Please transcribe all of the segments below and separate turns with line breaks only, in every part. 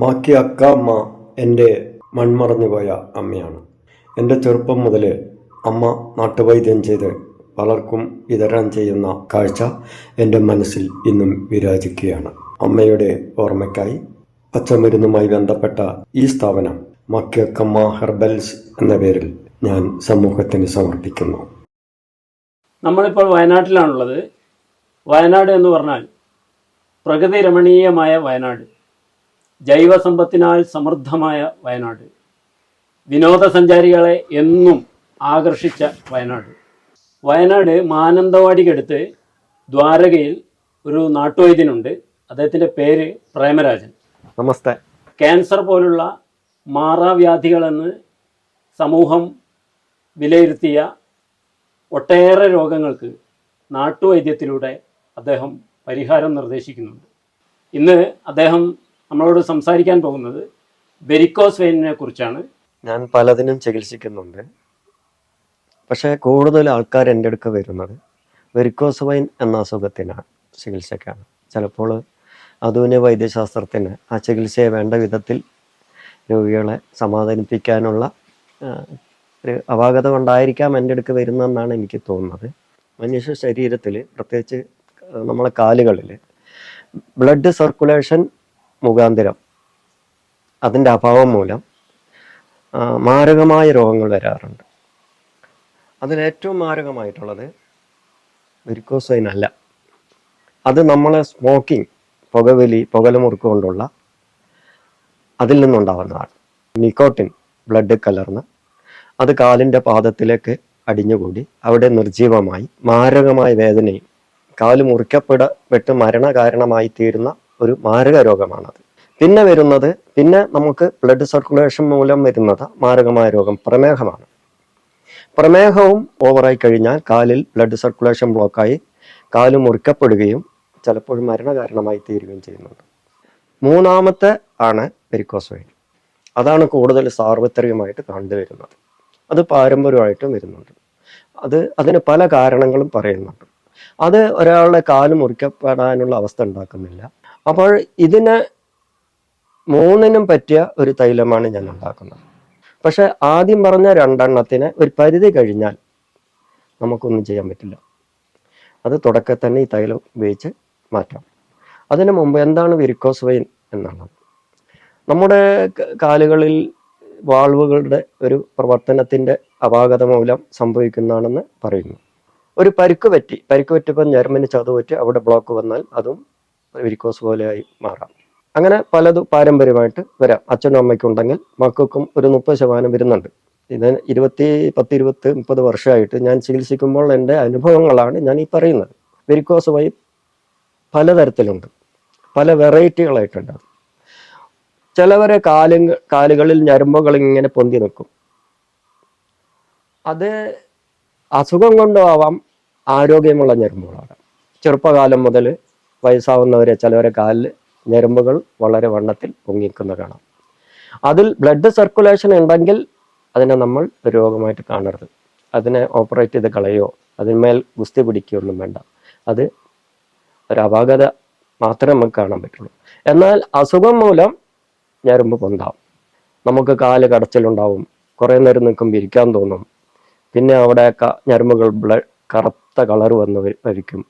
മാക്കി അക്ക അമ്മ എൻ്റെ മൺമറഞ്ഞുപോയ അമ്മയാണ്. എൻ്റെ ചെറുപ്പം മുതൽ അമ്മ നാട്ടുവൈദ്യം ചെയ്ത് പലർക്കും വിതരണം ചെയ്യുന്ന കാഴ്ച എൻ്റെ മനസ്സിൽ ഇന്നും വിരാജിക്കുകയാണ്. അമ്മയുടെ ഓർമ്മയ്ക്കായി പച്ചമരുന്നുമായി ബന്ധപ്പെട്ട ഈ സ്ഥാപനം മാക്കി അക്കമ്മ ഹെർബൽസ് എന്ന പേരിൽ ഞാൻ സമൂഹത്തിന് സമർപ്പിക്കുന്നു.
നമ്മളിപ്പോൾ വയനാട്ടിലാണുള്ളത്. വയനാട് എന്ന് പറഞ്ഞാൽ പ്രകൃതി രമണീയമായ വയനാട്, ജൈവസമ്പത്തിനാൽ സമൃദ്ധമായ വയനാട്, വിനോദസഞ്ചാരികളെ എന്നും ആകർഷിച്ച വയനാട്. വയനാട് മാനന്തവാടിക്കടുത്ത് ദ്വാരകയിൽ ഒരു നാട്ടുവൈദ്യനുണ്ട്. അദ്ദേഹത്തിൻ്റെ പേര് പ്രേമരാജൻ.
നമസ്തേ.
ക്യാൻസർ പോലുള്ള മാറാവ്യാധികളെന്ന് സമൂഹം വിലയിരുത്തിയ ഒട്ടേറെ രോഗങ്ങൾക്ക് നാട്ടുവൈദ്യത്തിലൂടെ അദ്ദേഹം പരിഹാരം നിർദ്ദേശിക്കുന്നുണ്ട്. ഇന്ന് അദ്ദേഹം നമ്മളോട് സംസാരിക്കാൻ പോകുന്നത് വെരിക്കോസ് വെയിനിനെ കുറിച്ചാണ്.
ഞാൻ പലതിനും ചികിത്സിക്കുന്നുണ്ട്, പക്ഷേ കൂടുതൽ ആൾക്കാർ എൻ്റെ അടുക്ക വരുന്നത് വെരിക്കോസ് വെയിൻ എന്ന അസുഖത്തിനാണ്, ചികിത്സയ്ക്കാണ്. ചിലപ്പോൾ ആധുനിക വൈദ്യശാസ്ത്രത്തിന് ആ ചികിത്സയെ വേണ്ട വിധത്തിൽ രോഗികളെ സമാധാനിപ്പിക്കാനുള്ള ഒരു അപാകത കൊണ്ടായിരിക്കാം എൻ്റെ അടുക്ക് വരുന്നതെന്നാണ് എനിക്ക് തോന്നുന്നത്. മനുഷ്യ ശരീരത്തിൽ, പ്രത്യേകിച്ച് നമ്മളെ കാലുകളിൽ ബ്ലഡ് സർക്കുലേഷൻ മുഖാന്തരം അതിൻ്റെ അഭാവം മൂലം മാരകമായ രോഗങ്ങൾ വരാറുണ്ട്. അതിലേറ്റവും മാരകമായിട്ടുള്ളത് വെരിക്കോസ് വെയിൻ അല്ല. അത് നമ്മളെ സ്മോക്കിംഗ്, പുകവലി, പുകലമുറുക്ക് കൊണ്ടുള്ള അതിൽ നിന്നുണ്ടാവുന്നതാണ്. നിക്കോട്ടിൻ ബ്ലഡ് കലർന്ന് അത് കാലിൻ്റെ പാദത്തിലേക്ക് അടിഞ്ഞുകൂടി അവിടെ നിർജീവമായി മാരകമായ വേദനയും കാല് മുറിക്കപ്പെട്ട് മരണകാരണമായി തീരുന്ന ഒരു മാരക രോഗമാണത്. പിന്നെ നമുക്ക് ബ്ലഡ് സർക്കുലേഷൻ മൂലം വരുന്നത് മാരകമായ രോഗം പ്രമേഹമാണ്. പ്രമേഹവും ഓവറായി കഴിഞ്ഞാൽ കാലിൽ ബ്ലഡ് സർക്കുലേഷൻ ബ്ലോക്കായി കാല് മുറിക്കപ്പെടുകയും ചിലപ്പോൾ മരണകാരണമായി തീരുകയും ചെയ്യുന്നുണ്ട്. മൂന്നാമത്തെ ആണ് വെരിക്കോസ് വെയിൻ. അതാണ് കൂടുതൽ സാർവത്രികമായിട്ട് കണ്ടുവരുന്നത്. അത് പാരമ്പര്യമായിട്ടും വരുന്നുണ്ട്. അതിന് പല കാരണങ്ങളും പറയുന്നുണ്ട്. അത് ഒരാളുടെ കാല് മുറിക്കപ്പെടാനുള്ള അവസ്ഥ ഉണ്ടാക്കുന്നില്ല. അപ്പോൾ ഇതിന് മൂന്നിനും പറ്റിയ ഒരു തൈലമാണ് ഞാൻ ഉണ്ടാക്കുന്നത്. പക്ഷെ ആദ്യം പറഞ്ഞ രണ്ടെണ്ണത്തിന് ഒരു പരിധി കഴിഞ്ഞാൽ നമുക്കൊന്നും ചെയ്യാൻ പറ്റില്ല. അത് തുടക്കത്തിൽ തന്നെ ഈ തൈലം ഉപയോഗിച്ച് മാറ്റാം. അതിനു മുമ്പ് എന്താണ് വെരിക്കോസ് വെയിൻ എന്നുള്ളത്? നമ്മുടെ കാലുകളിൽ വാൾവുകളുടെ ഒരു പ്രവർത്തനത്തിൻ്റെ അപാകത മൂലം സംഭവിക്കുന്നതാണെന്ന് പറയുന്നു. ഒരു പരിക്ക് പറ്റിയപ്പോൾ ഞരമ്പിന് ചതവ് പറ്റി അവിടെ ബ്ലോക്ക് വന്നാൽ അതും വെരിക്കോസ് പോലെയായി മാറാം. അങ്ങനെ പലതും പാരമ്പര്യമായിട്ട് വരാം. അച്ഛനും അമ്മയ്ക്കും ഉണ്ടെങ്കിൽ മക്കൾക്കും ഒരു 30% വരുന്നുണ്ട്. ഇത് 30 വർഷമായിട്ട് ഞാൻ ചികിത്സിക്കുമ്പോൾ എൻ്റെ അനുഭവങ്ങളാണ് ഞാൻ ഈ പറയുന്നത്. വെരിക്കോസ് വെയിൻ പലതരത്തിലുണ്ട്, പല വെറൈറ്റികളായിട്ടുണ്ട്. ചിലവരെ കാലുകളിൽ ഞരമ്പുകൾ ഇങ്ങനെ പൊന്തി നിൽക്കും. അത് അസുഖം കൊണ്ടും ആവാം, ആരോഗ്യമുള്ള ഞരമ്പുകളാകാം. ചെറുപ്പകാലം മുതൽ വയസ്സാവുന്നവരെ ചിലവരെ കാലിൽ ഞരമ്പുകൾ വളരെ വണ്ണത്തിൽ പൊങ്ങിക്കുന്ന കാണാം. അതിൽ ബ്ലഡ് സർക്കുലേഷൻ ഉണ്ടെങ്കിൽ അതിനെ നമ്മൾ രോഗമായിട്ട് കാണരുത്. അതിനെ ഓപ്പറേറ്റ് ചെയ്ത് കളയോ അതിന്മേൽ ഗുസ്തി പിടിക്കുകയോ ഒന്നും വേണ്ട. അത് ഒരു അപാകത മാത്രമേ നമുക്ക് കാണാൻ പറ്റുള്ളൂ. എന്നാൽ അസുഖം മൂലം ഞരമ്പ് പൊന്താം, നമുക്ക് കാല് കടച്ചിലുണ്ടാവും, കുറേ നേരം നിൽക്കുമ്പോൾ ഇരിക്കാൻ തോന്നും, പിന്നെ അവിടെ ഞരമ്പുകൾ കറുത്ത കളർ വന്ന് വരിക്കും,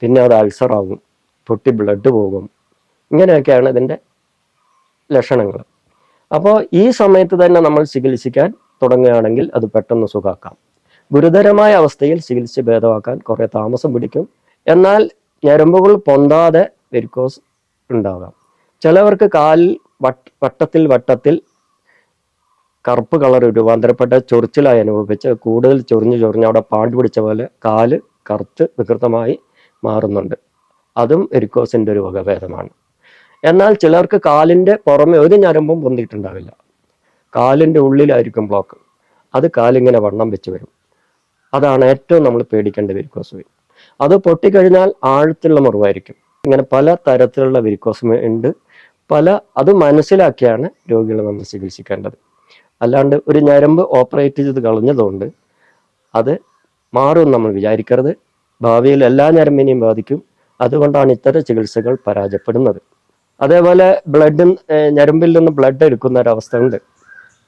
പിന്നെ അത് അൾസറാവും, പൊട്ടി ബ്ലഡ് പോകും. ഇങ്ങനെയൊക്കെയാണ് ഇതിൻ്റെ ലക്ഷണങ്ങൾ. അപ്പോൾ ഈ സമയത്ത് തന്നെ നമ്മൾ ചികിത്സിക്കാൻ തുടങ്ങുകയാണെങ്കിൽ അത് പെട്ടെന്ന് സുഖമാക്കാം. ഗുരുതരമായ അവസ്ഥയിൽ ചികിത്സ ഭേദമാക്കാൻ കുറേ താമസം പിടിക്കും. എന്നാൽ ഞരമ്പുകൾ പൊന്താതെ വെരിക്കോസ് ഉണ്ടാകാം. ചിലവർക്ക് കാലിൽ വട്ടത്തിൽ കറുപ്പ് കളർ രൂപാന്തരപ്പെട്ട ചൊറിച്ചിലായി അനുഭവിച്ച് കൂടുതൽ ചൊറിഞ്ഞ് അവിടെ പാണ്ട് പിടിച്ച പോലെ കാല് കറുത്ത് വികൃതമായി മാറുന്നുണ്ട്. അതും വെരിക്കോസിൻ്റെ ഒരു വകഭേദമാണ്. എന്നാൽ ചിലർക്ക് കാലിൻ്റെ പുറമെ ഒരു ഞരമ്പും പൊന്തിയിട്ടുണ്ടാവില്ല, കാലിൻ്റെ ഉള്ളിലായിരിക്കും ബ്ലോക്ക്. അത് കാലിങ്ങനെ വണ്ണം വെച്ച് വരും. അതാണ് ഏറ്റവും നമ്മൾ പേടിക്കേണ്ട വെരിക്കോസ് വെയിൻ. അത് പൊട്ടിക്കഴിഞ്ഞാൽ ആഴത്തുള്ള മുറിവായിരിക്കും. ഇങ്ങനെ പല തരത്തിലുള്ള വെരിക്കോസ് വെയിൻ ഉണ്ട്. അത് മനസ്സിലാക്കിയാണ് രോഗികളെ നമ്മൾ ചികിത്സിക്കേണ്ടത്. അല്ലാണ്ട് ഒരു ഞരമ്പ് ഓപ്പറേറ്റ് ചെയ്ത് കളഞ്ഞതുകൊണ്ട് അത് മാറും നമ്മൾ വിചാരിക്കരുത്. ഭാവിയിൽ എല്ലാ ഞരമ്പിനെയും ബാധിക്കും. അതുകൊണ്ടാണ് ഇത്തരം ചികിത്സകൾ പരാജയപ്പെടുന്നത്. അതേപോലെ ഞരമ്പിൽ നിന്ന് ബ്ലഡ് എടുക്കുന്ന ഒരവസ്ഥയുണ്ട്.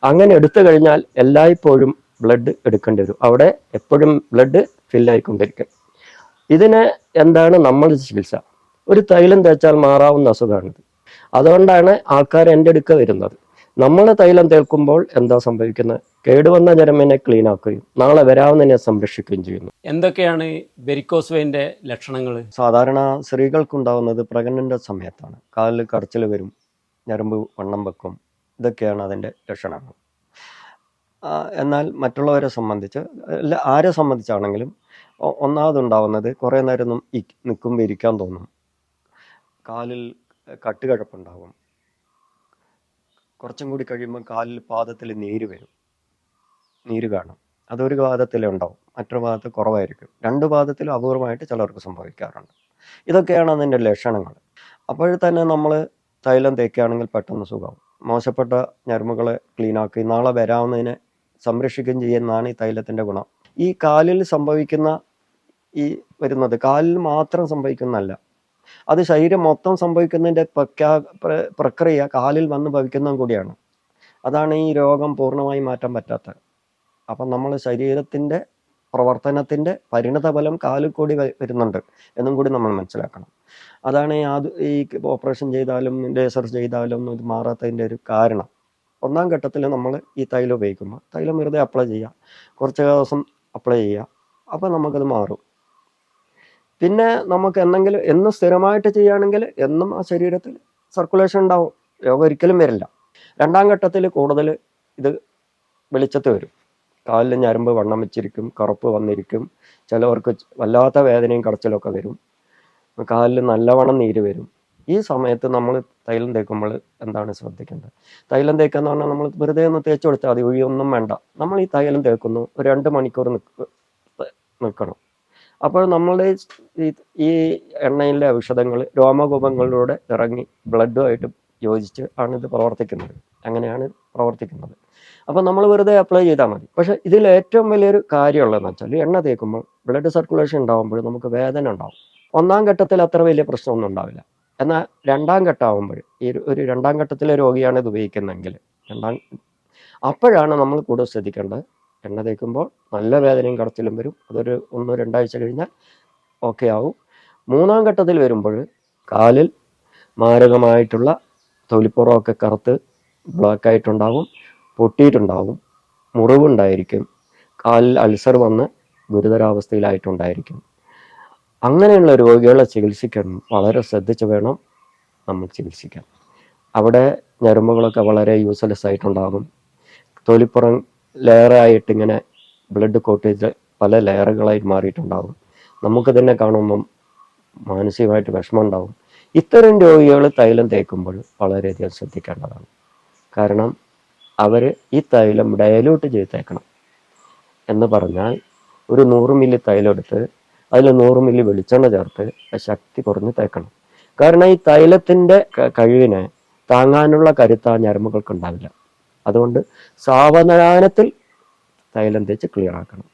അങ്ങനെ എടുത്തു കഴിഞ്ഞാൽ എല്ലായ്പ്പോഴും ബ്ലഡ് എടുക്കേണ്ടി വരും. അവിടെ എപ്പോഴും ബ്ലഡ് ഫില്ലായിക്കൊണ്ടിരിക്കും. ഇതിന് എന്താണ് നമ്മൾ ചികിത്സ? ഒരു തൈലം തേച്ചാൽ മാറാവുന്ന അസുഖമാണിത്. അതുകൊണ്ടാണ് ആൾക്കാർ എൻ്റെ അടുക്ക വരുന്നത്. നമ്മൾ തൈലം തേക്കുമ്പോൾ എന്താ സംഭവിക്കുന്നത്? കേടുവന്ന ഞരമ്പിനെ ക്ലീൻ ആക്കുകയും നാളെ വരാവുന്നതിനെ സംരക്ഷിക്കുകയും ചെയ്യുന്നു.
എന്തൊക്കെയാണ് വെരിക്കോസ് വെയിൻ്റെ ലക്ഷണങ്ങൾ?
സാധാരണ സ്ത്രീകൾക്കുണ്ടാകുന്നത് പ്രഗ്നൻ്റ് സമയത്താണ്. കാലിൽ കടച്ചിൽ വരും, ഞരമ്പ് വണ്ണം വെക്കും, ഇതൊക്കെയാണ് അതിൻ്റെ ലക്ഷണങ്ങൾ. എന്നാൽ മറ്റുള്ളവരെ സംബന്ധിച്ച്, ആരെ സംബന്ധിച്ചാണെങ്കിലും ഒന്നാമതുണ്ടാവുന്നത് കുറേ നേരം നിൽക്കുമ്പോൾ ഇരിക്കാൻ തോന്നും, കാലിൽ കട്ടുകഴപ്പുണ്ടാകും, കുറച്ചും കൂടി കഴിയുമ്പോൾ കാലിൽ പാദത്തിൽ നീര് കാണും. അതൊരു പാദത്തിലേ ഉണ്ടാവും, മറ്റൊരു ഭാഗത്ത് കുറവായിരിക്കും. രണ്ട് പാദത്തിലും അപൂർവമായിട്ട് ചിലർക്ക് സംഭവിക്കാറുണ്ട്. ഇതൊക്കെയാണ് അതിൻ്റെ ലക്ഷണങ്ങൾ. അപ്പോൾ തന്നെ നമ്മൾ തൈലം തേക്കുകയാണെങ്കിൽ പെട്ടെന്ന് സുഖമാവും. മോശപ്പെട്ട ഞരമ്പുകളെ ക്ലീനാക്കി നാളെ വരാവുന്നതിനെ സംരക്ഷിക്കുകയും ചെയ്യുന്നതാണ് ഈ തൈലത്തിൻ്റെ ഗുണം. ഈ കാലിൽ സംഭവിക്കുന്ന വരുന്നത് കാലിൽ മാത്രം സംഭവിക്കുന്നതല്ല, അത് ശരീരം മൊത്തം സംഭവിക്കുന്നതിൻ്റെ പ്രക്രിയ കാലിൽ വന്ന് ഭവിക്കുന്നതും കൂടിയാണ്. അതാണ് ഈ രോഗം പൂർണ്ണമായി മാറ്റാൻ പറ്റാത്തത്. അപ്പം നമ്മൾ ശരീരത്തിൻ്റെ പ്രവർത്തനത്തിൻ്റെ പരിണതഫലം കാലിൽ കൂടി വരുന്നുണ്ട് എന്നും കൂടി നമ്മൾ മനസ്സിലാക്കണം. അതാണ് ഈ ഓപ്പറേഷൻ ചെയ്താലും ലേസർ ചെയ്താലും ഇത് മാറാത്തതിൻ്റെ ഒരു കാരണം. ഒന്നാം ഘട്ടത്തിൽ നമ്മൾ ഈ തൈലം ഉപയോഗിക്കുമ്പോൾ തൈലം വെറുതെ അപ്ലൈ ചെയ്യുക, കുറച്ച് ദിവസം അപ്ലൈ ചെയ്യുക, അപ്പോൾ നമുക്കത് മാറും. പിന്നെ നമുക്ക് എന്നും സ്ഥിരമായിട്ട് ചെയ്യുകയാണെങ്കിൽ എന്നും ആ ശരീരത്തിൽ സർക്കുലേഷൻ ഉണ്ടാവും, രോഗം ഒരിക്കലും വരില്ല. രണ്ടാം ഘട്ടത്തിൽ കൂടുതൽ ഇത് വെളിച്ചത്ത് വരും. കാലിൽ ഞരമ്പ് വണ്ണം വെച്ചിരിക്കും, കറുപ്പ് വന്നിരിക്കും, ചിലവർക്ക് വല്ലാത്ത വേദനയും കടച്ചിലൊക്കെ വരും, കാലിൽ നല്ലവണ്ണം നീര് വരും. ഈ സമയത്ത് നമ്മൾ തൈലം തേക്കുമ്പോൾ എന്താണ് ശ്രദ്ധിക്കേണ്ടത്? തൈലം തേക്കുക എന്ന് പറഞ്ഞാൽ നമ്മൾ വെറുതെ ഒന്ന് തേച്ച് കൊടുത്താൽ മതി, ഒഴിയൊന്നും വേണ്ട. നമ്മൾ ഈ തൈലം തേക്കുന്നു, ഒരു 2 മണിക്കൂർ നിൽക്കണം. അപ്പോൾ നമ്മളുടെ ഈ എണ്ണയിലെ ഔഷധങ്ങൾ രോമകൂപങ്ങളിലൂടെ ഇറങ്ങി ബ്ലഡുമായിട്ട് യോജിച്ച് ആണ് ഇത് പ്രവർത്തിക്കുന്നത്. അങ്ങനെയാണ് പ്രവർത്തിക്കുന്നത്. അപ്പോൾ നമ്മൾ വെറുതെ അപ്ലൈ ചെയ്താൽ മതി. പക്ഷേ ഇതിൽ ഏറ്റവും വലിയൊരു കാര്യമുള്ളതെന്ന് വെച്ചാൽ എണ്ണ തേക്കുമ്പോൾ ബ്ലഡ് സർക്കുലേഷൻ ഉണ്ടാകുമ്പോൾ നമുക്ക് വേദന ഉണ്ടാവും. ഒന്നാം ഘട്ടത്തിൽ അത്ര വലിയ പ്രശ്നമൊന്നും ഉണ്ടാവില്ല. എന്നാൽ രണ്ടാം ഘട്ടമാകുമ്പോൾ ഒരു രണ്ടാം ഘട്ടത്തിലെ രോഗിയാണ് ഇത് ഉപയോഗിക്കുന്നതെങ്കിൽ അപ്പോഴാണ് നമ്മൾ കൂടുതൽ ശ്രദ്ധിക്കേണ്ടത്. എണ്ണ തേക്കുമ്പോൾ നല്ല വേദനയും കടച്ചിലും വരും. അതൊരു 1-2 ആഴ്ച കഴിഞ്ഞാൽ ഓക്കെ ആവും. മൂന്നാം ഘട്ടത്തിൽ വരുമ്പോൾ കാലിൽ മാരകമായിട്ടുള്ള തൊലിപ്പുറമൊക്കെ കറുത്ത് ബ്ലാക്കായിട്ടുണ്ടാവും, പൊട്ടിയിട്ടുണ്ടാവും, മുറിവുണ്ടായിരിക്കും, കാലിൽ അൾസർ വന്ന് ഗുരുതരാവസ്ഥയിലായിട്ടുണ്ടായിരിക്കും. അങ്ങനെയുള്ള രോഗികളെ ചികിത്സിക്കാൻ വളരെ ശ്രദ്ധിച്ച് വേണം നമ്മൾ ചികിത്സിക്കാൻ. അവിടെ ഞരമ്പുകളൊക്കെ വളരെ യൂസ്ലെസ് ആയിട്ടുണ്ടാകും. തൊലിപ്പുറം ലെയറായിട്ട് ഇങ്ങനെ ബ്ലഡ് കോട്ടേജ് പല ലെയറുകളായി മാറിയിട്ടുണ്ടാകും. നമുക്ക് തന്നെ കാണുമ്പം മാനസികമായിട്ട് വിഷമം ഉണ്ടാവും. ഇത്തരം രോഗികൾ തൈലം തേക്കുമ്പോൾ വളരെയധികം ശ്രദ്ധിക്കേണ്ടതാണ്. കാരണം അവർ ഈ തൈലം ഡയലൂട്ട് ചെയ്ത് തേക്കണം. എന്ന് പറഞ്ഞാൽ ഒരു 100 മില്ലി തൈലം എടുത്ത് അതിൽ 100 മില്ലി വെളിച്ചെണ്ണ ചേർത്ത് ശക്തി കുറഞ്ഞ് തേക്കണം. കാരണം ഈ തൈലത്തിൻ്റെ കഴിവിനെ താങ്ങാനുള്ള കരുത്ത് ആ ഞരമ്പുകൾക്ക് ഉണ്ടാവില്ല. അതുകൊണ്ട് സാവധാനത്തിൽ തൈലം തേച്ച് ക്ലിയർ ആക്കണം.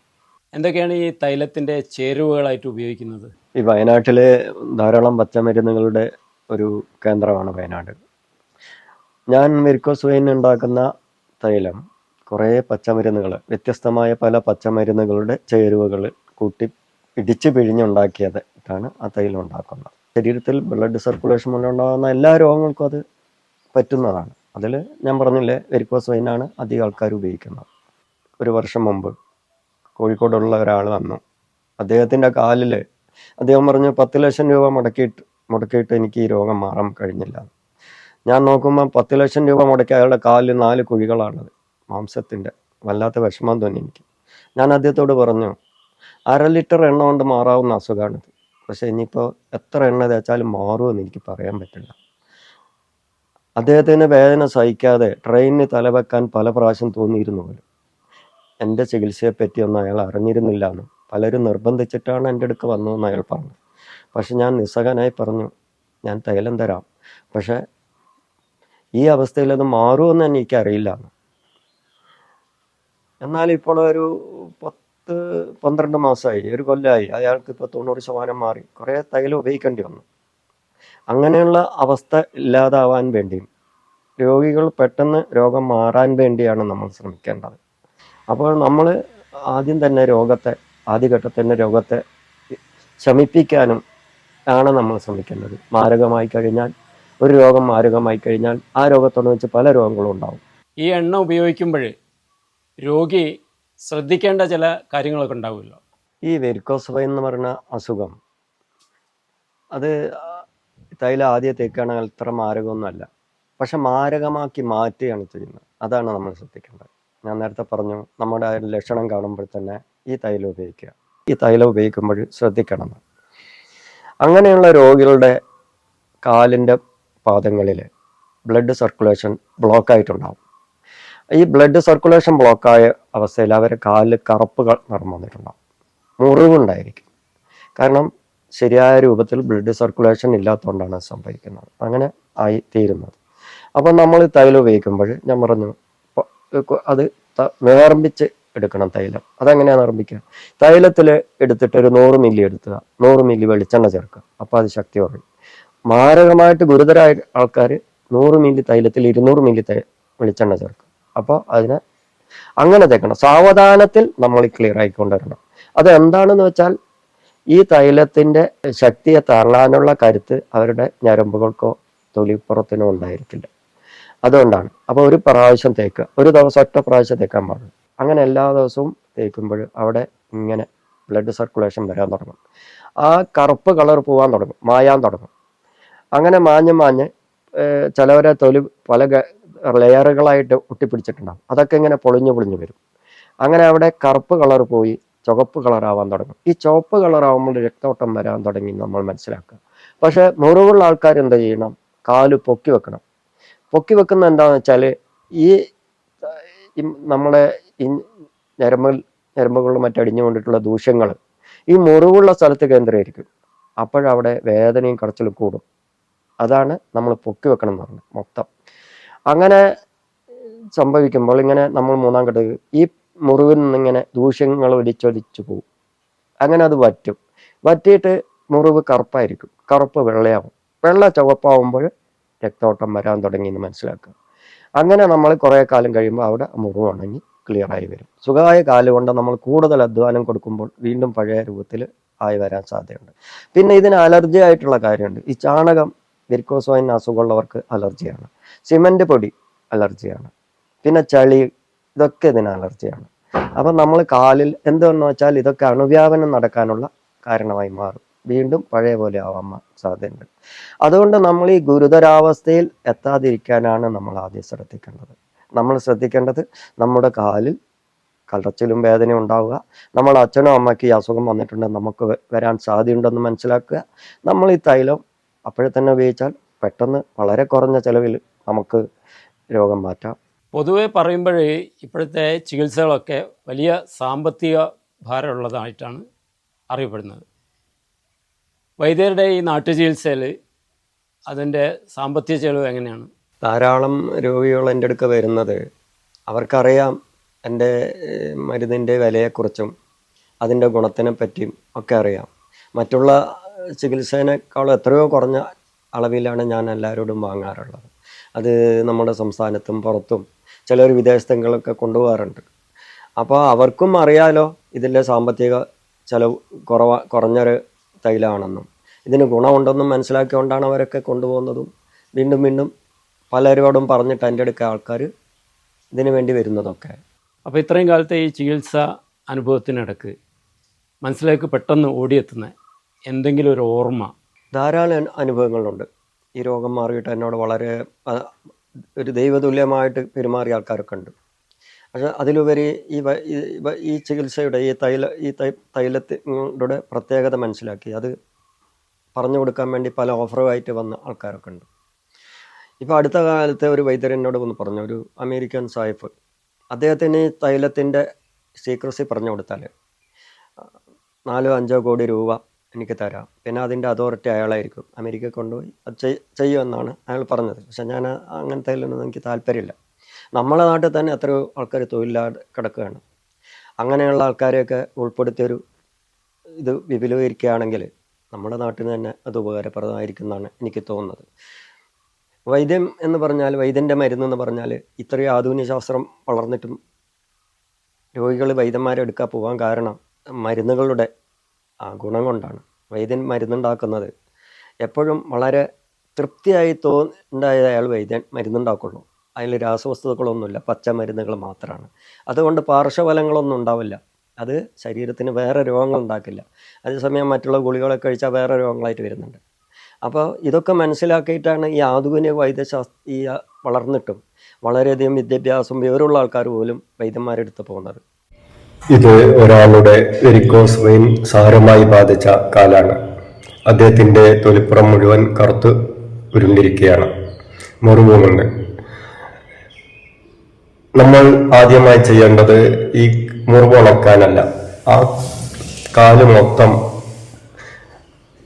എന്തൊക്കെയാണ് ഈ തൈലത്തിൻ്റെ ചേരുവകളായിട്ട് ഉപയോഗിക്കുന്നത്?
ഈ വയനാട്ടിലെ ധാരാളം പച്ചമരുന്നുകളുടെ ഒരു കേന്ദ്രമാണ് വയനാട്. ഞാൻ വെരിക്കോസ് വെയിൻ ഉണ്ടാക്കുന്ന തൈലം കുറേ പച്ചമരുന്നുകൾ, വ്യത്യസ്തമായ പല പച്ചമരുന്നുകളുടെ ചേരുവകൾ കൂട്ടി ഇടിച്ച് പിഴിഞ്ഞുണ്ടാക്കിയതാണ് ആ തൈലം ഉണ്ടാക്കുന്നത്. ശരീരത്തിൽ ബ്ലഡ് സർക്കുലേഷൻ മൂലം ഉണ്ടാകുന്ന എല്ലാ രോഗങ്ങൾക്കും അത് പറ്റുന്നതാണ്. അതിൽ ഞാൻ പറഞ്ഞില്ലേ, വെരിക്കോസ് വെയിനാണ് അധികം ആൾക്കാർ ഉപയോഗിക്കുന്നത്. ഒരു വർഷം മുമ്പ് കോഴിക്കോടുള്ള ഒരാൾ വന്നു. അദ്ദേഹത്തിൻ്റെ കാലിൽ അദ്ദേഹം പറഞ്ഞു 10 ലക്ഷം രൂപ മുടക്കിയിട്ട് എനിക്ക് ഈ രോഗം മാറാൻ കഴിഞ്ഞില്ല. ഞാൻ നോക്കുമ്പോൾ 10 ലക്ഷം രൂപ മുടക്കി അയാളുടെ കാലിൽ 4 കുഴികളാണത്, മാംസത്തിൻ്റെ. വല്ലാത്ത വിഷമം തോന്നി എനിക്ക്. ഞാൻ അദ്ദേഹത്തോട് പറഞ്ഞു, 1/2 ലിറ്റർ എണ്ണ കൊണ്ട് മാറാവുന്ന അസുഖമാണിത്. പക്ഷേ ഇനിയിപ്പോൾ എത്ര എണ്ണ തേച്ചാലും മാറുമെന്ന് എനിക്ക് പറയാൻ പറ്റില്ല. അദ്ദേഹത്തിന് വേദന സഹിക്കാതെ ട്രെയിനിന് തലവെക്കാൻ പല പ്രാവശ്യം തോന്നിയിരുന്നു പോലും. എൻ്റെ ചികിത്സയെപ്പറ്റിയൊന്നും അയാൾ അറിഞ്ഞിരുന്നില്ല എന്ന്, പലരും നിർബന്ധിച്ചിട്ടാണ് എൻ്റെ അടുക്ക് വന്നതെന്ന് അയാൾ പറഞ്ഞു. പക്ഷെ ഞാൻ നിസ്സഹനായി പറഞ്ഞു, ഞാൻ തൈലം തരാം, പക്ഷെ ഈ അവസ്ഥയിൽ അത് മാറുമെന്ന് എനിക്കറിയില്ല. എന്നാൽ ഇപ്പോൾ ഒരു 10-12 മാസമായി, ഒരു കൊല്ലമായി, അയാൾക്ക് ഇപ്പോൾ 90% മാറി. കുറേ തൈലം ഉപയോഗിക്കേണ്ടി വന്നു. അങ്ങനെയുള്ള അവസ്ഥ ഇല്ലാതാവാൻ വേണ്ടിയും രോഗികൾ പെട്ടെന്ന് രോഗം മാറാൻ വേണ്ടിയാണ് നമ്മൾ ശ്രമിക്കേണ്ടത്. അപ്പോൾ നമ്മൾ ആദ്യം തന്നെ ആദ്യഘട്ടത്തിൽ തന്നെ രോഗത്തെ ശമിപ്പിക്കാനും ആണ് നമ്മൾ ശ്രമിക്കേണ്ടത്. മാരകമായി കഴിഞ്ഞാൽ ഒരു രോഗം മാരകമായി കഴിഞ്ഞാൽ ആ രോഗത്തോട് വെച്ച് പല രോഗങ്ങളും ഉണ്ടാവും.
ഈ എണ്ണ ഉപയോഗിക്കുമ്പോൾ രോഗി ശ്രദ്ധിക്കേണ്ട ചില കാര്യങ്ങളൊക്കെ ഉണ്ടാവുമല്ലോ.
ഈ വെരിക്കോസ് വെയിൻ എന്ന് പറയുന്ന അസുഖം, അത് തൈലം ആദ്യം തേക്കുകയാണെങ്കിൽ അത്ര മാരകമൊന്നുമല്ല. പക്ഷെ മാരകമാക്കി മാറ്റുകയാണ് ചെയ്യുന്നത്. അതാണ് നമ്മൾ ശ്രദ്ധിക്കേണ്ടത്. ഞാൻ നേരത്തെ പറഞ്ഞു, നമ്മുടെ ലക്ഷണം കാണുമ്പോൾ തന്നെ ഈ തൈലം ഉപയോഗിക്കുക. ഈ തൈലം ഉപയോഗിക്കുമ്പോൾ ശ്രദ്ധിക്കണം. അങ്ങനെയുള്ള രോഗികളുടെ കാലിൻ്റെ പാദങ്ങളിൽ ബ്ലഡ് സർക്കുലേഷൻ ബ്ലോക്കായിട്ടുണ്ടാവും. ഈ ബ്ലഡ് സർക്കുലേഷൻ ബ്ലോക്കായ അവസ്ഥയിൽ അവരെ കാലിൽ കറുപ്പ് നിറം വന്നിട്ടുണ്ടാവും, മുറിവുണ്ടായിരിക്കും. കാരണം ശരിയായ രൂപത്തിൽ ബ്ലഡ് സർക്കുലേഷൻ ഇല്ലാത്തതുകൊണ്ടാണ് സംഭവിക്കുന്നത്, അങ്ങനെ ആയി തീരുന്നത്. അപ്പം നമ്മൾ തൈലം ഉപയോഗിക്കുമ്പോൾ ഞാൻ പറഞ്ഞു, അത് വേർമ്പിച്ച് എടുക്കണം തൈലം. അതെങ്ങനെയാണ് നിർമ്മിക്കുക? തൈലത്തിൽ എടുത്തിട്ട് ഒരു 100 മില്ലി എടുക്കുക, 100 മില്ലി വെളിച്ചെണ്ണ ചേർക്കുക. അപ്പോൾ അത് ശക്തി കുറയും. മാരകമായിട്ട് ഗുരുതരമായ ആൾക്കാർ 100 മില്ലി തൈലത്തിൽ 200 മില്ലി വെളിച്ചെണ്ണ ചേർക്കുക. അപ്പോൾ അതിനെ അങ്ങനെ തേക്കണം. സാവധാനത്തിൽ നമ്മൾ ക്ലിയർ ആയിക്കൊണ്ടുവരണം. അത് എന്താണെന്ന് വെച്ചാൽ, ഈ തൈലത്തിൻ്റെ ശക്തിയെ താങ്ങാനുള്ള കരുത്ത് അവരുടെ ഞരമ്പുകൾക്കോ തൊലിപ്പുറത്തിനോ ഉണ്ടായിരിക്കില്ല. അതുകൊണ്ടാണ്. അപ്പോൾ ഒരു പ്രാവശ്യം തേക്കുക, ഒരു ദിവസം ഒറ്റ പ്രാവശ്യം തേക്കാൻ പാടുള്ളൂ. അങ്ങനെ എല്ലാ ദിവസവും തേക്കുമ്പോൾ അവിടെ ഇങ്ങനെ ബ്ലഡ് സർക്കുലേഷൻ വരാൻ തുടങ്ങും. ആ കറുപ്പ് കളർ പോകാൻ തുടങ്ങും, മായാൻ തുടങ്ങും. അങ്ങനെ മാഞ്ഞ് ചിലവരെ തൊലി പല ലെയറുകളായിട്ട് ഒട്ടിപ്പിടിച്ചിട്ടുണ്ടാകും. അതൊക്കെ ഇങ്ങനെ പൊളിഞ്ഞു വരും. അങ്ങനെ അവിടെ കറുപ്പ് കളർ പോയി ചുവപ്പ് കളറാവാൻ തുടങ്ങും. ഈ ചുവപ്പ് കളറാവുമ്പോൾ രക്തോട്ടം വരാൻ തുടങ്ങി നമ്മൾ മനസ്സിലാക്കുക. പക്ഷെ മുറിവുള്ള ആൾക്കാർ എന്താ ചെയ്യണം? കാല് പൊക്കി വെക്കണം. പൊക്കി വെക്കുന്ന എന്താണെന്ന് വെച്ചാൽ, ഈ നമ്മളെ ഈ ഞരമ്പുകളിൽ മറ്റടിഞ്ഞു കൊണ്ടിട്ടുള്ള ദൂഷ്യങ്ങൾ ഈ മുറിവുള്ള സ്ഥലത്ത് കേന്ദ്രീകരിക്കും. അപ്പോഴവിടെ വേദനയും കടച്ചിലും കൂടും. അതാണ് നമ്മൾ പൊക്കി വെക്കണം എന്ന് പറഞ്ഞത് മൊത്തം. അങ്ങനെ സംഭവിക്കുമ്പോൾ ഇങ്ങനെ നമ്മൾ മൂന്നാം ഘട്ടത്തിൽ ഈ മുറിവിൽ നിന്നിങ്ങനെ ദൂഷ്യങ്ങൾ ഒലിച്ചൊലിച്ചു പോകും. അങ്ങനെ അത് വറ്റിയിട്ട് മുറിവ് കറുപ്പായിരിക്കും, കറുപ്പ് വെള്ളയാവും. വെള്ള ചുവപ്പാവുമ്പോൾ രക്തോട്ടം വരാൻ തുടങ്ങി എന്ന് മനസ്സിലാക്കുക. അങ്ങനെ നമ്മൾ കുറേ കാലം കഴിയുമ്പോൾ അവിടെ മുറിവ് ഉണങ്ങി ക്ലിയറായി വരും. സുഖമായ കാല് കൊണ്ട് നമ്മൾ കൂടുതൽ അധ്വാനം കൊടുക്കുമ്പോൾ വീണ്ടും പഴയ രൂപത്തിൽ ആയി വരാൻ സാധ്യതയുണ്ട്. പിന്നെ ഇതിന് അലർജി ആയിട്ടുള്ള കാര്യമുണ്ട്. ഈ ചാണകം, വെരിക്കോസ് വെയിൻ അസുഖമുള്ളവർക്ക് അലർജിയാണ്. സിമൻറ്റ് പൊടി അലർജിയാണ്. പിന്നെ ചളി, ഇതൊക്കെ ഇതിന് അലർജിയാണ്. അപ്പം നമ്മൾ കാലിൽ എന്തെന്ന് വെച്ചാൽ ഇതൊക്കെ അണുവ്യാപനം നടക്കാനുള്ള കാരണമായി മാറും. വീണ്ടും പഴയ പോലെ ആവാൻ സാധ്യതയുണ്ട്. അതുകൊണ്ട് നമ്മൾ ഈ ഗുരുതരാവസ്ഥയിൽ എത്താതിരിക്കാനാണ് നമ്മൾ ആദ്യം ശ്രദ്ധിക്കേണ്ടത്. നമ്മൾ ശ്രദ്ധിക്കേണ്ടത് നമ്മുടെ കാലിൽ കടച്ചിലും വേദനയും ഉണ്ടാവുക, നമ്മുടെ അച്ഛനോ അമ്മയ്ക്ക് ഈ അസുഖം വന്നിട്ടുണ്ടെന്ന് നമുക്ക് വരാൻ സാധ്യതയുണ്ടെന്ന് മനസ്സിലാക്കുക. നമ്മൾ ഈ തൈലം അപ്പോഴെ തന്നെ ഉപയോഗിച്ചാൽ പെട്ടെന്ന് വളരെ കുറഞ്ഞ ചിലവിൽ നമുക്ക് രോഗം മാറ്റാം.
പൊതുവെ പറയുമ്പോൾ ഇപ്പോഴത്തെ ചികിത്സകളൊക്കെ വലിയ സാമ്പത്തിക ഭാരമുള്ളതായിട്ടാണ് അറിയപ്പെടുന്നത്. വൈദ്യരുടെ ഈ നാട്ടുചികിത്സയിൽ അതിൻ്റെ സാമ്പത്തിക ചെലവ് എങ്ങനെയാണ്?
ധാരാളം രോഗികൾ എൻ്റെ അടുക്ക വരുന്നത്, അവർക്കറിയാം എൻ്റെ മരുന്നിൻ്റെ വിലയെക്കുറിച്ചും അതിൻ്റെ ഗുണത്തിനെ പറ്റിയും ഒക്കെ അറിയാം. മറ്റുള്ള ചികിത്സേനേക്കാളും എത്രയോ കുറഞ്ഞ അളവിലാണ് ഞാൻ എല്ലാവരോടും വാങ്ങാറുള്ളത്. അത് നമ്മുടെ സംസ്ഥാനത്തും പുറത്തും ചിലർ വിദേശങ്ങളൊക്കെ കൊണ്ടുപോകാറുണ്ട്. അപ്പോൾ അവർക്കും അറിയാലോ ഇതിൻ്റെ സാമ്പത്തിക ചെലവ് കുറഞ്ഞൊരു തൈലമാണെന്നും ഇതിന് ഗുണമുണ്ടെന്നും മനസ്സിലാക്കിക്കൊണ്ടാണ് അവരൊക്കെ കൊണ്ടുപോകുന്നതും വീണ്ടും പലരോടും പറഞ്ഞിട്ട് എൻ്റെ അടുക്ക ആൾക്കാർ ഇതിനു വേണ്ടി വരുന്നതൊക്കെ.
അപ്പോൾ ഇത്രയും കാലത്തെ ഈ ചികിത്സ അനുഭവത്തിനിടക്ക് മനസ്സിലേക്ക് പെട്ടെന്ന് ഓടിയെത്തുന്ന എന്തെങ്കിലും ഒരു ഓർമ്മ? ധാരാളം
അനുഭവങ്ങളുണ്ട്. ഈ രോഗം മാറിയിട്ട് എന്നോട് വളരെ ഒരു ദൈവതുല്യമായിട്ട് പെരുമാറിയ ആൾക്കാരൊക്കെ ഉണ്ട്. പക്ഷെ അതിലുപരി ഈ ചികിത്സയുടെ ഈ തൈലത്തിൻ്റെ പ്രത്യേകത മനസ്സിലാക്കി അത് പറഞ്ഞു കൊടുക്കാൻ വേണ്ടി പല ഓഫറുമായിട്ട് വന്ന ആൾക്കാരൊക്കെ ഉണ്ട്. ഇപ്പോൾ അടുത്ത കാലത്തെ ഒരു വൈദ്യർ എന്നോട് ഒന്ന് പറഞ്ഞു, ഒരു അമേരിക്കൻ സായിപ്പ്, അദ്ദേഹത്തിന് തൈലത്തിൻ്റെ സീക്രസി പറഞ്ഞു കൊടുത്താൽ 4-5 കോടി രൂപ എനിക്ക് തരാം, പിന്നെ അതിൻ്റെ അതോറിറ്റി അയാളായിരിക്കും, അമേരിക്ക കൊണ്ടുപോയി അത് ചെയ്യുമെന്നാണ് അയാൾ പറഞ്ഞത്. പക്ഷെ ഞാൻ അങ്ങനത്തെ അതിലൊന്നും എനിക്ക് താല്പര്യമില്ല. നമ്മളെ നാട്ടിൽ തന്നെ എത്രയോ ആൾക്കാർ തൊഴിലില്ലാതെ കിടക്കുകയാണ്. അങ്ങനെയുള്ള ആൾക്കാരെയൊക്കെ ഉൾപ്പെടുത്തിയൊരു ഇത് വിപുലീകരിക്കുകയാണെങ്കിൽ നമ്മുടെ നാട്ടിൽ തന്നെ അത് ഉപകാരപ്രദമായിരിക്കും എന്നാണ് എനിക്ക് തോന്നുന്നത്. വൈദ്യം എന്ന് പറഞ്ഞാൽ, വൈദ്യൻ്റെ മരുന്ന് എന്ന് പറഞ്ഞാൽ, ഇത്രയും ആധുനിക ശാസ്ത്രം വളർന്നിട്ടും രോഗികൾ വൈദ്യന്മാരെ എടുക്കാൻ പോകാൻ കാരണം മരുന്നുകളുടെ ഗുണം കൊണ്ടാണ്. വൈദ്യൻ മരുന്നുണ്ടാക്കുന്നത് എപ്പോഴും വളരെ തൃപ്തിയായി ഉണ്ടായ അയാൾ വൈദ്യൻ മരുന്നുണ്ടാക്കുള്ളൂ. അതിൽ രാസവസ്തുക്കളൊന്നുമില്ല, പച്ച മരുന്നുകൾ മാത്രമാണ്. അതുകൊണ്ട് പാർശ്വഫലങ്ങളൊന്നും ഉണ്ടാവില്ല. അത് ശരീരത്തിന് വേറെ രോഗങ്ങൾ ഉണ്ടാക്കില്ല. അതേസമയം മറ്റുള്ള ഗുളികളൊക്കെ കഴിച്ചാൽ വേറെ രോഗങ്ങളായിട്ട് വരുന്നുണ്ട്. അപ്പോൾ ഇതൊക്കെ മനസ്സിലാക്കിയിട്ടാണ് ഈ ആധുനിക ഈ വളർന്നിട്ടും വളരെയധികം വിദ്യാഭ്യാസം വിവരമുള്ള ആൾക്കാർ പോലും വൈദ്യന്മാരെടുത്ത് പോകുന്നത്.
ഇത് ഒരാളുടെ വെരിക്കോസ് വെയിൻ സാരമായി ബാധിച്ച കാലാണ്. അദ്ദേഹത്തിൻ്റെ തൊലിപ്പുറം മുഴുവൻ കറുത്ത് ഉരുണ്ടിരിക്കുകയാണ്, മുറിവുമുണ്ട്. നമ്മൾ ആദ്യമായി ചെയ്യേണ്ടത് ഈ മുറിവ് ഉണക്കാനല്ല, ആ കാല് മൊത്തം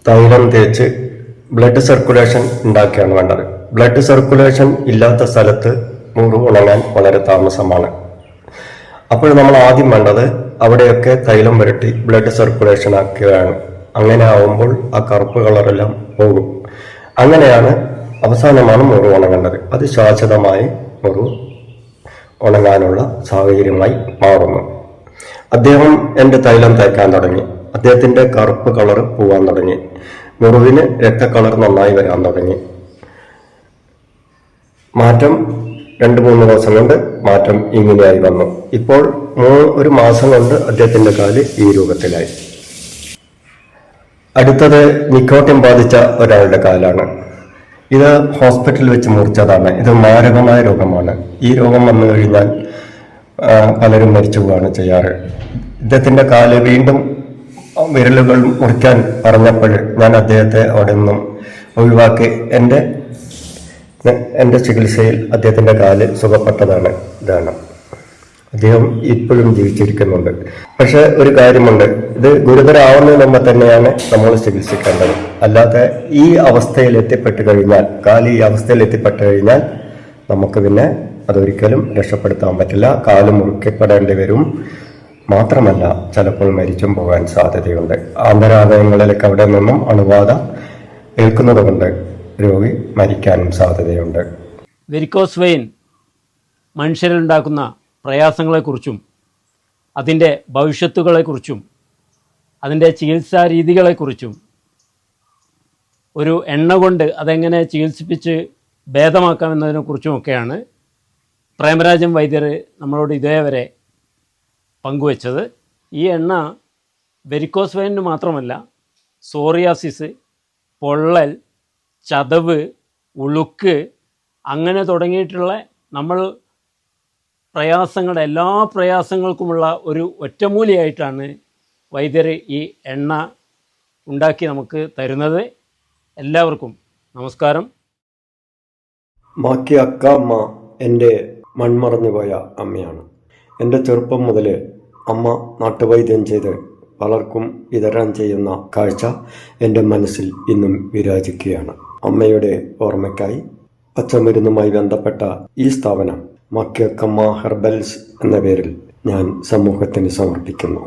തൈലം തേച്ച് ബ്ലഡ് സർക്കുലേഷൻ ഉണ്ടാക്കിയാണ് വേണ്ടത്. ബ്ലഡ് സർക്കുലേഷൻ ഇല്ലാത്ത സ്ഥലത്ത് മുറിവ് ഉണങ്ങാൻ വളരെ താമസമാണ്. അപ്പോൾ നമ്മൾ ആദ്യം വേണ്ടത് അവിടെയൊക്കെ തൈലം പുരട്ടി ബ്ലഡ് സർക്കുലേഷൻ ആക്കുകയാണ്. അങ്ങനെ ആവുമ്പോൾ ആ കറുപ്പ് കളറെല്ലാം പോകും. അങ്ങനെയാണ് അവസാനമാണ് മുറിവ് ഉണങ്ങേണ്ടത്. അത് ശാശ്വതമായി മുറിവ് ഉണങ്ങാനുള്ള സാഹചര്യമായി മാറുന്നു. അദ്ദേഹം എൻ്റെ തൈലം തേക്കാൻ തുടങ്ങി. അദ്ദേഹത്തിൻ്റെ കറുപ്പ് കളർ പോകാൻ തുടങ്ങി. മുറിവിന് രക്തക്കളർ നന്നായി വരാൻ തുടങ്ങി. മാറ്റം 2-3 ദിവസം കൊണ്ട് മാറ്റം ഇങ്ങനെയായി വന്നു. ഇപ്പോൾ 1 മാസം കൊണ്ട് അദ്ദേഹത്തിൻ്റെ കാല് ഈ രൂപത്തിലായി. അടുത്തത് നിക്കോട്ടിൻ ബാധിച്ച ഒരാളുടെ കാലാണ്. ഇത് ഹോസ്പിറ്റലിൽ വെച്ച് മുറിച്ചതാണ്. ഇത് മാരകമായ രോഗമാണ്. ഈ രോഗം വന്നു കഴിഞ്ഞാൽ പലരും മരിച്ചു പോവുകയാണ് ചെയ്യാറ്. ഇദ്ദേഹത്തിൻ്റെ കാല് വീണ്ടും വിരലുകൾ മുറിക്കാൻ പറഞ്ഞപ്പോൾ ഞാൻ അദ്ദേഹത്തെ അവിടെ നിന്നും ഒഴിവാക്കി എൻ്റെ ചികിത്സയിൽ അദ്ദേഹത്തിൻ്റെ കാല് സുഖപ്പെട്ടതാണ്. അദ്ദേഹം ഇപ്പോഴും ജീവിച്ചിരിക്കുന്നുണ്ട്. പക്ഷെ ഒരു കാര്യമുണ്ട്, ഇത് ഗുരുതരാവുന്നതിന് മുമ്പ് തന്നെയാണ് നമ്മൾ ചികിത്സിക്കേണ്ടത്. അല്ലാതെ ഈ അവസ്ഥയിൽ എത്തിപ്പെട്ട് കഴിഞ്ഞാൽ, കാല് ഈ അവസ്ഥയിൽ എത്തിപ്പെട്ട് കഴിഞ്ഞാൽ നമുക്ക് പിന്നെ അതൊരിക്കലും രക്ഷപ്പെടുത്താൻ പറ്റില്ല. കാല് മുറിക്കപ്പെടേണ്ടി വരും. മാത്രമല്ല, ചിലപ്പോൾ മരിച്ചും പോകാൻ സാധ്യതയുണ്ട്. ആന്തരാവയവങ്ങളിലേക്ക് അവിടെ നിന്നും അണുബാധ ഏൽക്കുന്നത് കൊണ്ട് രോഗി മരിക്കാനും സാധ്യതയുണ്ട്.
വെരിക്കോസ് വെയിൻ മനുഷ്യരുണ്ടാക്കുന്ന പ്രയാസങ്ങളെക്കുറിച്ചും അതിൻ്റെ ഭവിഷ്യത്തുകളെക്കുറിച്ചും അതിൻ്റെ ചികിത്സാ രീതികളെക്കുറിച്ചും ഒരു എണ്ണ കൊണ്ട് അതെങ്ങനെ ചികിത്സിപ്പിച്ച് ഭേദമാക്കാമെന്നതിനെക്കുറിച്ചുമൊക്കെയാണ് പ്രേമരാജൻ വൈദ്യർ നമ്മളോട് ഇതേവരെ പങ്കുവച്ചത്. ഈ എണ്ണ വെരിക്കോസ് വെയിനിന് മാത്രമല്ല, സോറിയാസിസ്, പൊള്ളൽ, ചതവ്, ഉളുക്ക്, അങ്ങനെ തുടങ്ങിയിട്ടുള്ള നമ്മൾ പ്രയാസങ്ങളുടെ എല്ലാ പ്രയാസങ്ങൾക്കുമുള്ള ഒരു ഒറ്റമൂലിയായിട്ടാണ് വൈദ്യർ ഈ എണ്ണ ഉണ്ടാക്കി നമുക്ക് തരുന്നത്. എല്ലാവർക്കും നമസ്കാരം.
മാക്കി അക്ക അമ്മ എൻ്റെ മൺമറഞ്ഞുപോയ അമ്മയാണ്. എൻ്റെ ചെറുപ്പം മുതൽ അമ്മ നാട്ടുവൈദ്യം ചെയ്ത് പലർക്കും വിതരണം ചെയ്യുന്ന കാഴ്ച എൻ്റെ മനസ്സിൽ ഇന്നും വിരാജിക്കുകയാണ്. അമ്മയുടെ ഓർമ്മയ്ക്കായി പച്ചമരുന്നുമായി ബന്ധപ്പെട്ട ഈ സ്ഥാപനം മാക്കി അക്കമ്മ ഹെർബൽസ് എന്ന പേരിൽ ഞാൻ സമൂഹത്തിന് സമർപ്പിക്കുന്നു.